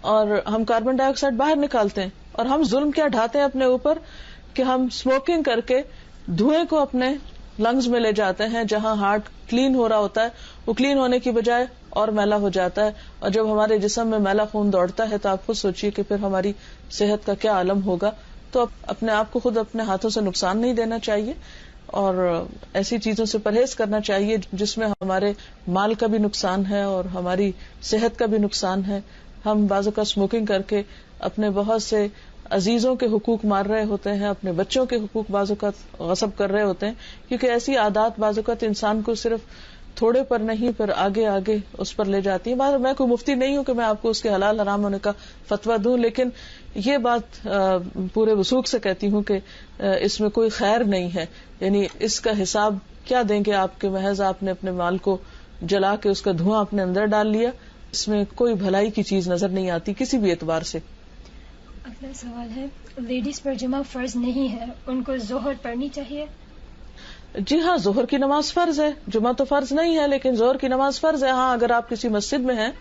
اور ہم کاربن ڈائی آکسائڈ باہر نکالتے ہیں. اور ہم ظلم کیا ڈھاتے ہیں اپنے اوپر کہ ہم اسموکنگ کر کے دھوئیں کو اپنے لنگز میں لے جاتے ہیں. جہاں ہارٹ کلین ہو رہا ہوتا ہے وہ کلین ہونے کی بجائے اور میلا ہو جاتا ہے, اور جب ہمارے جسم میں میلا خون دوڑتا ہے تو آپ خود سوچیے کہ پھر ہماری صحت کا کیا عالم ہوگا. تو اپنے آپ کو خود اپنے ہاتھوں سے نقصان نہیں دینا چاہیے, اور ایسی چیزوں سے پرہیز کرنا چاہیے جس میں ہمارے مال کا بھی نقصان ہے اور ہماری صحت کا بھی نقصان ہے. ہم بعض اوقات اسموکنگ کر کے اپنے بہت سے عزیزوں کے حقوق مار رہے ہوتے ہیں, اپنے بچوں کے حقوق بعض اوقات غصب کر رہے ہوتے ہیں, کیونکہ ایسی عادات بعض اوقات انسان کو صرف تھوڑے پر نہیں پھر آگے آگے اس پر لے جاتی ہیں. میں کوئی مفتی نہیں ہوں کہ میں آپ کو اس کے حلال حرام ہونے کا فتویٰ دوں, لیکن یہ بات پورے وثوق سے کہتی ہوں کہ اس میں کوئی خیر نہیں ہے. یعنی اس کا حساب کیا دیں گے آپ کے, محض آپ نے اپنے مال کو جلا کے اس کا دھواں اپنے اندر ڈال لیا, اس میں کوئی بھلائی کی چیز نظر نہیں آتی کسی بھی اعتبار سے. اگلا سوال ہے, لیڈیز پر جمعہ فرض نہیں ہے, ان کو ظہر پڑھنی چاہیے؟ جی ہاں, ظہر کی نماز فرض ہے, جمعہ تو فرض نہیں ہے لیکن ظہر کی نماز فرض ہے. ہاں, اگر آپ کسی مسجد میں ہیں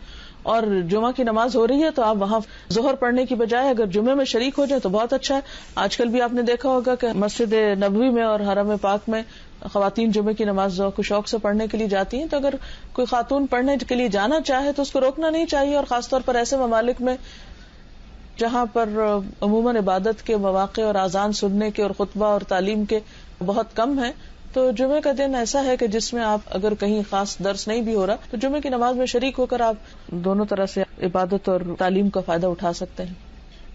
اور جمعہ کی نماز ہو رہی ہے تو آپ وہاں ظہر پڑھنے کی بجائے اگر جمعے میں شریک ہو جائے تو بہت اچھا ہے. آج کل بھی آپ نے دیکھا ہوگا کہ مسجد نبوی میں اور حرم پاک میں خواتین جمعے کی نماز ذوق و شوق سے پڑھنے کے لیے جاتی ہیں. تو اگر کوئی خاتون پڑھنے کے لیے جانا چاہے تو اس کو روکنا نہیں چاہیے, اور خاص طور پر ایسے ممالک میں جہاں پر عموماً عبادت کے مواقع اور اذان سننے کے اور خطبہ اور تعلیم کے بہت کم ہیں. تو جمعے کا دن ایسا ہے کہ جس میں آپ اگر کہیں خاص درس نہیں بھی ہو رہا تو جمعے کی نماز میں شریک ہو کر آپ دونوں طرح سے عبادت اور تعلیم کا فائدہ اٹھا سکتے ہیں.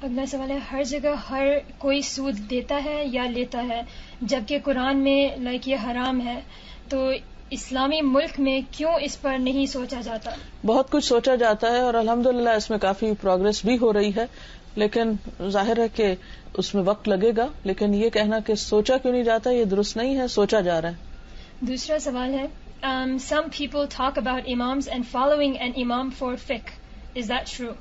اگلا سوال ہے, ہر جگہ ہر کوئی سود دیتا ہے یا لیتا ہے, جبکہ قرآن میں یہ حرام ہے, تو اسلامی ملک میں کیوں اس پر نہیں سوچا جاتا؟ بہت کچھ سوچا جاتا ہے اور الحمدللہ اس میں کافی پروگرس بھی ہو رہی ہے, لیکن ظاہر ہے کہ اس میں وقت لگے گا. لیکن یہ کہنا کہ سوچا کیوں نہیں جاتا یہ درست نہیں ہے, سوچا جا رہا ہے. دوسرا سوال ہے some people talk about imams and following an imam for fiqh. Is that true?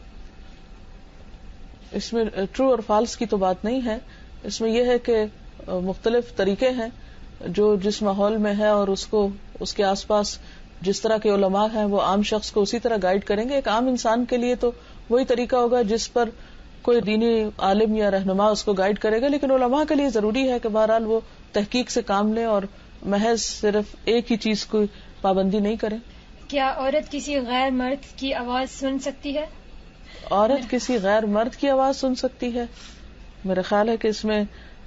اس میں ٹرو اور فالس کی تو بات نہیں ہے. اس میں یہ ہے کہ مختلف طریقے ہیں جو جس ماحول میں ہے اور اس کو اس کے آس پاس جس طرح کے علماء ہیں وہ عام شخص کو اسی طرح گائیڈ کریں گے. ایک عام انسان کے لیے تو وہی طریقہ ہوگا جس پر کوئی دینی عالم یا رہنما اس کو گائیڈ کرے گا, لیکن علماء کے لیے ضروری ہے کہ بہرحال وہ تحقیق سے کام لیں اور محض صرف ایک ہی چیز کو پابندی نہیں کریں. کیا عورت کسی غیر مرد کی آواز سن سکتی ہے؟ عورت کسی غیر مرد کی آواز سن سکتی ہے؟ میرا خیال ہے کہ اس میں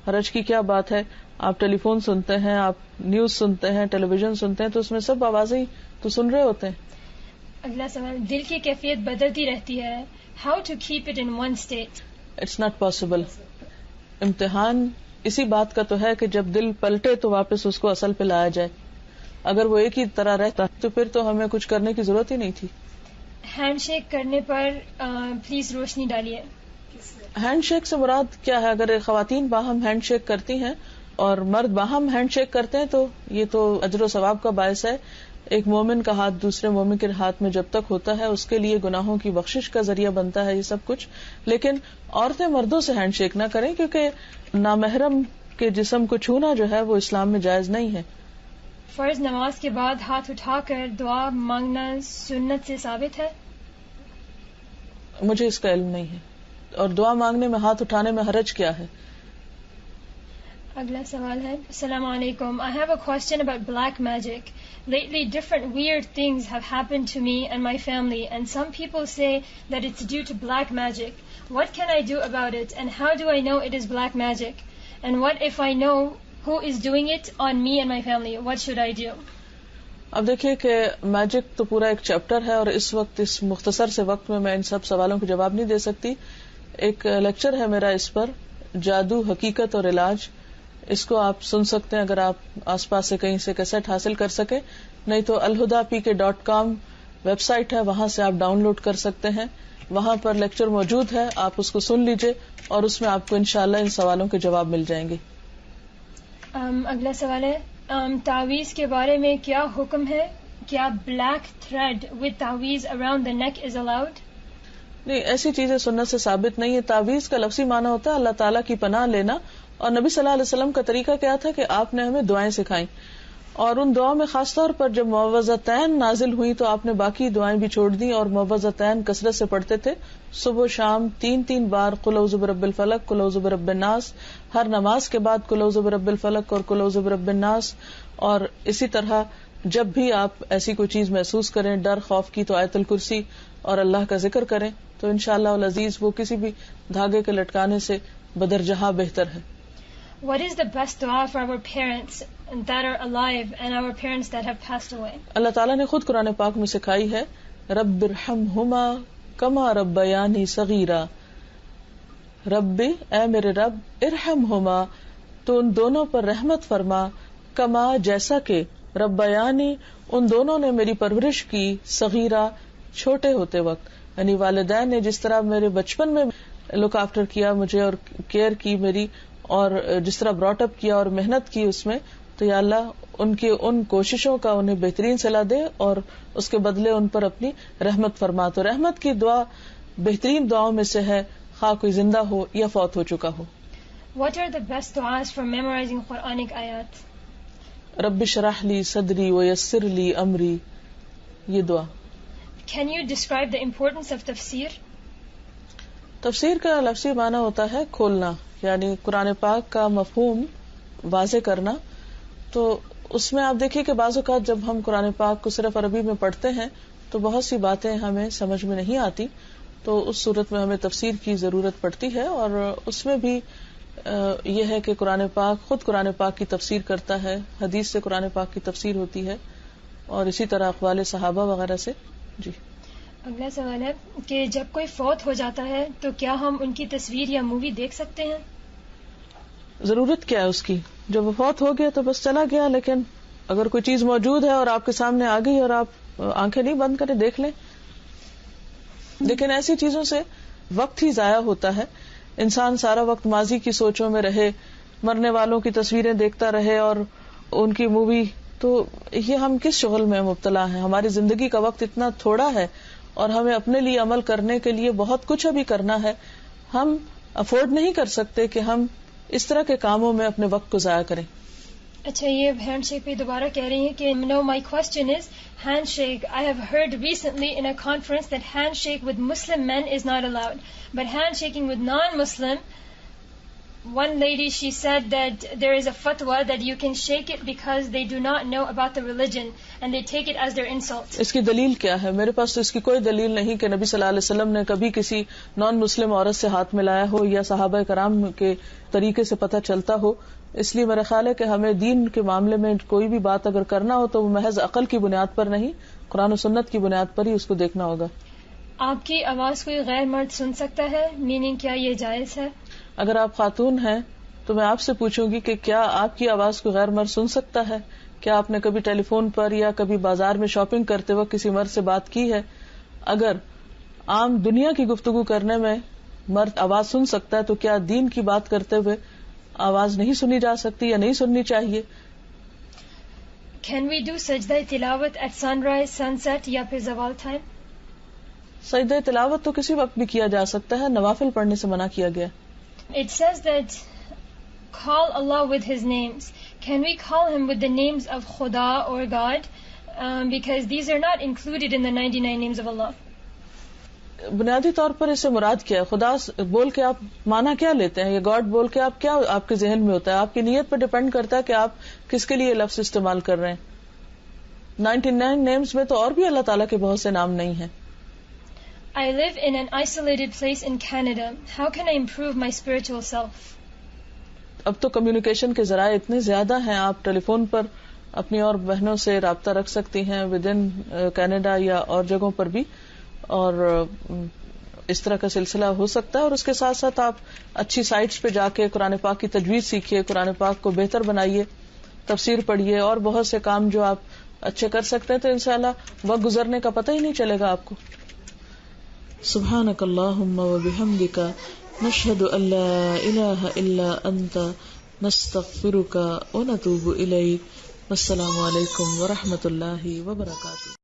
حرج کی کیا بات ہے. آپ ٹیلی فون سنتے ہیں, آپ نیوز سنتے ہیں, ٹیلی ویژن سنتے ہیں, تو اس میں سب آوازیں تو سن رہے ہوتے ہیں. اگلا سوال, دل کی کیفیت بدلتی رہتی ہے, how to keep it in one state? It's not possible. امتحان اسی بات کا تو ہے کہ جب دل پلٹے تو واپس اس کو اصل پہ لایا جائے. اگر وہ ایک ہی طرح رہتا تو پھر تو ہمیں کچھ کرنے کی ضرورت ہی نہیں تھی. ہینڈ شیک کرنے پر پلیز روشنی ڈالیے. ہینڈ شیک سے مراد کیا ہے؟ اگر خواتین باہم ہینڈ شیک کرتی ہیں اور مرد باہم ہینڈ شیک کرتے ہیں تو یہ تو اجر و ثواب کا باعث ہے. ایک مومن کا ہاتھ دوسرے مومن کے ہاتھ میں جب تک ہوتا ہے اس کے لیے گناہوں کی بخشش کا ذریعہ بنتا ہے یہ سب کچھ. لیکن عورتیں مردوں سے ہینڈ شیک نہ کریں کیونکہ نامحرم کے جسم کو چھونا جو ہے وہ اسلام میں جائز نہیں ہے. فرض نماز کے بعد ہاتھ اٹھا کر دعا مانگنا سنت سے ثابت ہے؟ مجھے اس کا علم نہیں ہے. اور دعا مانگنے میں ہاتھ اٹھانے میں حرج کیا ہے؟ اگلا سوال ہے, السلام علیکم. I have a question about black magic. Lately different weird things have happened to me and my family and some people say that it's due to black magic. What can I do about it and how do I know it is black magic? And what if I know who is doing it on me and my family? What should I do? اب دیکھیے کہ magic تو پورا ایک chapter ہے اور اس وقت اس مختصر سے وقت میں ان سب سوالوں کا جواب نہیں دے سکتی. ایک لیکچر ہے میرا اس پر, جادو حقیقت اور علاج. اس کو آپ سن سکتے ہیں اگر آپ آس پاس سے کہیں سے کیسٹ حاصل کر سکیں, نہیں تو alhuda.pk.com ویب سائٹ ہے, وہاں سے آپ ڈاؤن لوڈ کر سکتے ہیں. وہاں پر لیکچر موجود ہے, آپ اس کو سن لیجئے اور اس میں آپ کو انشاءاللہ ان سوالوں کے جواب مل جائیں گے. اگلا سوال ہے, تعویذ کے بارے میں کیا حکم ہے؟ کیا black thread with taweez around the neck is allowed? نہیں, ایسی چیزیں سنت سے ثابت نہیں ہے. تعویذ کا لفظی معنی ہوتا ہے اللہ تعالیٰ کی پناہ لینا, اور نبی صلی اللہ علیہ وسلم کا طریقہ کیا تھا کہ آپ نے ہمیں دعائیں سکھائیں, اور ان دعاؤں میں خاص طور پر جب معوذتین نازل ہوئی تو آپ نے باقی دعائیں بھی چھوڑ دیں اور معوذتین کثرت سے پڑھتے تھے. صبح و شام 3 بار قل اعوذ برب الفلق, قل اعوذ برب الناس, ہر نماز کے بعد قل اعوذ برب الفلق اور قل اعوذ برب الناس. اور اسی طرح جب بھی آپ ایسی کوئی چیز محسوس کریں, ڈر خوف کی, تو آیت الکرسی اور اللہ کا ذکر کریں, تو انشاءاللہ العزیز وہ کسی بھی دھاگے کے لٹکانے سے بدرجہاں بہتر ہے. What is the best dua for our parents that are alive and our parents that have passed away? اللہ تعالیٰ نے خود قرآن پاک میں سکھائی ہے, رب ارحمہما کما ربیانی صغیرا. رب, اے میرے رب, ارحمہما, تو ان دونوں پر رحمت فرما, کما, جیسا کہ, ربیانی, ان دونوں نے میری پرورش کی, صغیرا, چھوٹے ہوتے وقت. یعنی والدین نے جس طرح میرے بچپن میں لک آفٹر کیا مجھے اور کیئر کی میری, اور جس طرح براٹ اپ کیا اور محنت کی اس میں, تو یا اللہ ان کی ان کوششوں کا انہیں بہترین صلاح دے اور اس کے بدلے ان پر اپنی رحمت فرما. تو رحمت کی دعا بہترین دعاؤں میں سے ہے, خواہ کوئی زندہ ہو یا فوت ہو چکا ہو. What are the best duas for memorizing Quranic ayat? رب اشرح لی صدری ویسر لی امری, یہ دعا. Can you describe the importance of tafsir? تفسیر کا لفظی معنی ہوتا ہے کھولنا, یعنی قرآن پاک کا مفہوم واضح کرنا. تو اس میں آپ دیکھیے کہ بعض اوقات جب ہم قرآن پاک کو صرف عربی میں پڑھتے ہیں تو بہت سی باتیں ہمیں سمجھ میں نہیں آتی, تو اس صورت میں ہمیں تفسیر کی ضرورت پڑتی ہے. اور اس میں بھی یہ ہے کہ قرآن پاک خود قرآن پاک کی تفسیر کرتا ہے, حدیث سے قرآن پاک کی تفسیر ہوتی ہے, اور اسی طرح اقوال صحابہ وغیرہ سے. جی. اگلا سوال ہے کہ جب کوئی فوت ہو جاتا ہے تو کیا ہم ان کی تصویر یا مووی دیکھ سکتے ہیں؟ ضرورت کیا ہے اس کی؟ جب وہ فوت ہو گیا تو بس چلا گیا, لیکن اگر کوئی چیز موجود ہے اور آپ کے سامنے آ گئی اور آپ آنکھیں نہیں بند کریں, دیکھ لیں. لیکن ایسی چیزوں سے وقت ہی ضائع ہوتا ہے. انسان سارا وقت ماضی کی سوچوں میں رہے, مرنے والوں کی تصویریں دیکھتا رہے اور ان کی مووی تو یہ ہم کس شغل میں مبتلا ہیں؟ ہماری زندگی کا وقت اتنا تھوڑا ہے اور ہمیں اپنے لیے عمل کرنے کے لیے بہت کچھ ابھی کرنا ہے. ہم افورڈ نہیں کر سکتے کہ ہم اس طرح کے کاموں میں اپنے وقت کو ضائع کریں. اچھا، یہ ہینڈ شیک پہ دوبارہ کہہ رہی ہیں کہ no my question is handshake. I have heard recently in a conference that handshake with Muslim man is not allowed, but handshaking with non Muslim, one lady, she said that there is a fatwa that you can shake it because they do not know about the religion and they take it as their insult. اس کی دلیل کیا ہے؟ میرے پاس تو اس کی کوئی دلیل نہیں کہ نبی صلی اللہ علیہ وسلم نے کبھی کسی نان مسلم عورت سے ہاتھ ملایا ہو یا صحابہ کرام کے طریقے سے پتہ چلتا ہو. اس لیے میرا خیال ہے کہ ہمیں دین کے معاملے میں کوئی بھی بات اگر کرنا ہو تو وہ محض عقل کی بنیاد پر نہیں، قرآن و سنت کی بنیاد پر ہی اس کو دیکھنا ہوگا. آپ کی آواز کوئی غیر مرد سن سکتا ہے؟ میننگ کیا یہ جائز ہے؟ اگر آپ خاتون ہیں تو میں آپ سے پوچھوں گی کہ کیا آپ کی آواز کو غیر مرد سن سکتا ہے؟ کیا آپ نے کبھی ٹیلی فون پر یا کبھی بازار میں شاپنگ کرتے وقت کسی مرد سے بات کی ہے؟ اگر عام دنیا کی گفتگو کرنے میں مرد آواز سن سکتا ہے تو کیا دین کی بات کرتے ہوئے آواز نہیں سنی جا سکتی یا نہیں سننی چاہیے؟ Can we do سجدہ تلاوت at sunrise, sunset یا پھر زوال ٹائم؟ سجدہ تلاوت تو کسی وقت بھی کیا جا سکتا ہے، نوافل پڑھنے سے منع کیا گیا. It says that call Allah with His names. Can we call Him with the names of Khuda or God? Because these are not included in the 99 names of Allah. بنیادی طور پر اس سے مراد کیا ہے؟ خدا بول کے آپ مانا کیا لیتے ہیں؟ یہ گاڈ بول کے آپ کیا آپ کے ذہن میں ہوتا ہے؟ آپ کی نیت پر ڈیپینڈ کرتا ہے کہ آپ کس کے لیے لفظ استعمال کر رہے ہیں. 99 نیمز میں تو اور بھی اللہ تعالیٰ کے بہت سے نام نہیں ہیں. I live in an isolated place in Canada. How can I improve my spiritual self? اب تو کمیونیکیشن کے ذرائع اتنے زیادہ ہیں، آپ ٹیلی فون پر اپنی اور بہنوں سے رابطہ رکھ سکتی ہیں ود ان کینیڈا یا اور جگہوں پر بھی، اور اس طرح کا سلسلہ ہو سکتا ہے. اور اس کے ساتھ ساتھ آپ اچھی سائٹس پہ جا کے قرآن پاک کی تجوید سیکھیے، قرآن پاک کو بہتر بنائیے، تفسیر پڑھیے اور بہت سے کام جو آپ اچھے کر سکتے ہیں، تو انشاءاللہ وقت گزرنے کا پتہ ہی نہیں چلے گا آپ کو. سبحانک اللہم و بحمدک نشہد ان لا الہ الا انت نستغفرک و نتوب الیک. والسلام علیکم ورحمۃ اللہ وبرکاتہ.